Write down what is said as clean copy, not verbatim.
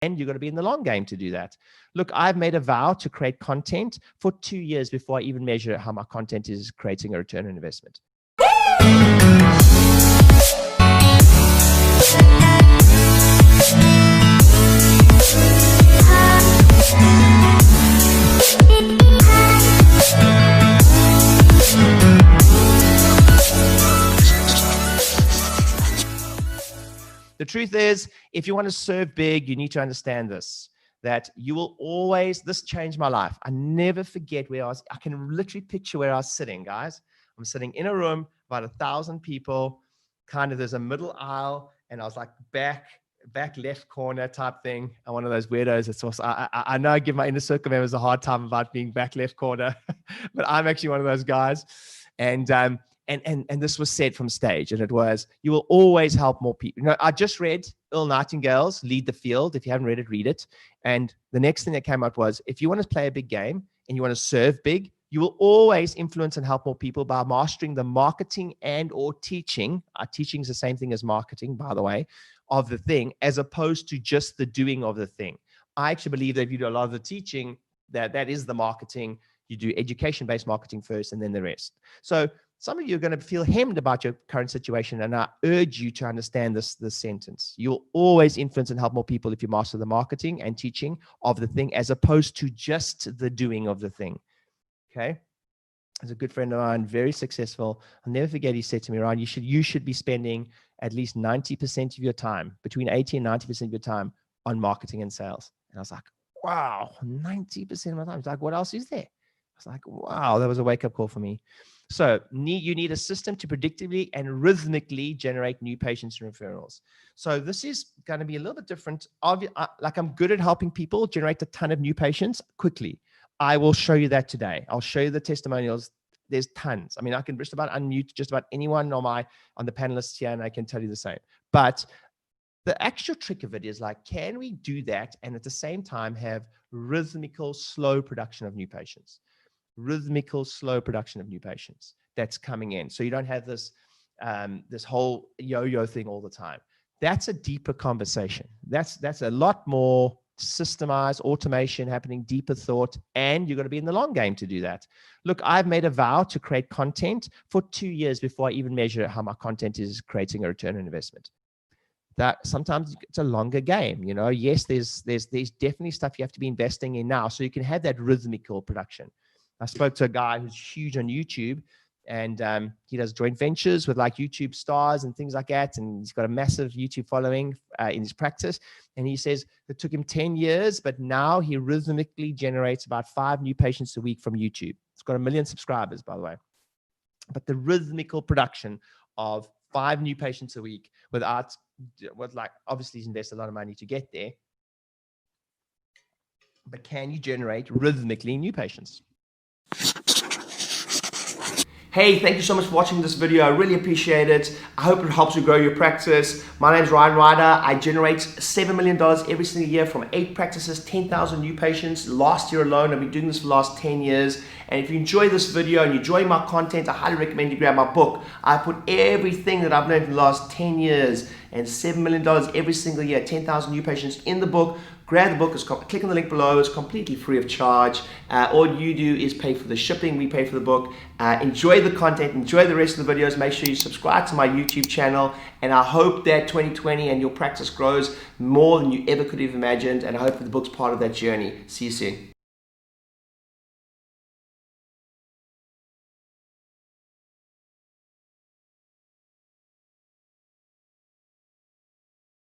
and you're going to be in the long game to do that. Look, I've made a vow to create content for 2 years before I even measure how my content is creating a return on investment. The truth is, if you want to serve big, you need to understand this, that you will always, this changed my life. I never forget where I can literally picture where I was sitting, guys. I'm sitting in a room, about 1,000 people, kind of, there's a middle aisle, and I was like back left corner type thing. I'm one of those weirdos. It's also, I know I give my inner circle members a hard time about being back left corner, but I'm actually one of those guys. And this was said from stage, and it was, you will always help more people. You know, I just read Earl Nightingale's Lead the Field. If you haven't read it, read it. And the next thing that came out was, if you want to play a big game and you want to serve big, you will always influence and help more people by mastering the marketing and or teaching. Teaching is the same thing as marketing, by the way, of the thing, as opposed to just the doing of the thing. I actually believe that if you do a lot of the teaching, that is the marketing. You do education-based marketing first and then the rest. So some of you are going to feel hemmed about your current situation, and I urge you to understand this sentence. You'll always influence and help more people if you master the marketing and teaching of the thing, as opposed to just the doing of the thing. Okay? As a good friend of mine, very successful, I'll never forget, he said to me, Ryan, you should be spending at least 90% of your time, between 80 and 90% of your time, on marketing and sales. And I was like, wow, 90% of my time. He's like, what else is there? I was like, wow, that was a wake-up call for me. So you need a system to predictably and rhythmically generate new patients and referrals. So this is going to be a little bit different. Like, I'm good at helping people generate a ton of new patients quickly. I will show you that today. I'll show you the testimonials. There's tons. I mean, I can just about unmute just about anyone on the panelists here, and I can tell you the same. But the actual trick of it is, like, can we do that and at the same time have rhythmical, slow production of new patients? Rhythmical, slow production of new patients that's coming in. So you don't have this whole yo-yo thing all the time. That's a deeper conversation. That's a lot more systemized automation happening, deeper thought, and you're going to be in the long game to do that. Look, I've made a vow to create content for 2 years before I even measure how my content is creating a return on investment. That sometimes it's a longer game, you know. Yes, there's definitely stuff you have to be investing in now so you can have that rhythmical production. I spoke to a guy who's huge on YouTube, and he does joint ventures with like YouTube stars and things like that. And he's got a massive YouTube following in his practice. And he says it took him 10 years, but now he rhythmically generates about 5 new patients a week from YouTube. It's got 1 million subscribers, by the way. But the rhythmical production of 5 new patients a week with like, obviously he's invested a lot of money to get there. But can you generate rhythmically new patients? Hey, thank you so much for watching this video. I really appreciate it. I hope it helps you grow your practice. My name is Ryan Rieder. I generate $7 million every single year from 8 practices, 10,000 new patients. Last year alone, I've been doing this for the last 10 years. And if you enjoy this video and you enjoy my content, I highly recommend you grab my book. I put everything that I've learned in the last 10 years and $7 million every single year, 10,000 new patients in the book. Grab the book, click on the link below, it's completely free of charge. All you do is pay for the shipping, we pay for the book. Enjoy the content, enjoy the rest of the videos, make sure you subscribe to my YouTube channel, and I hope that 2020 and your practice grows more than you ever could have imagined, and I hope that the book's part of that journey. See you soon.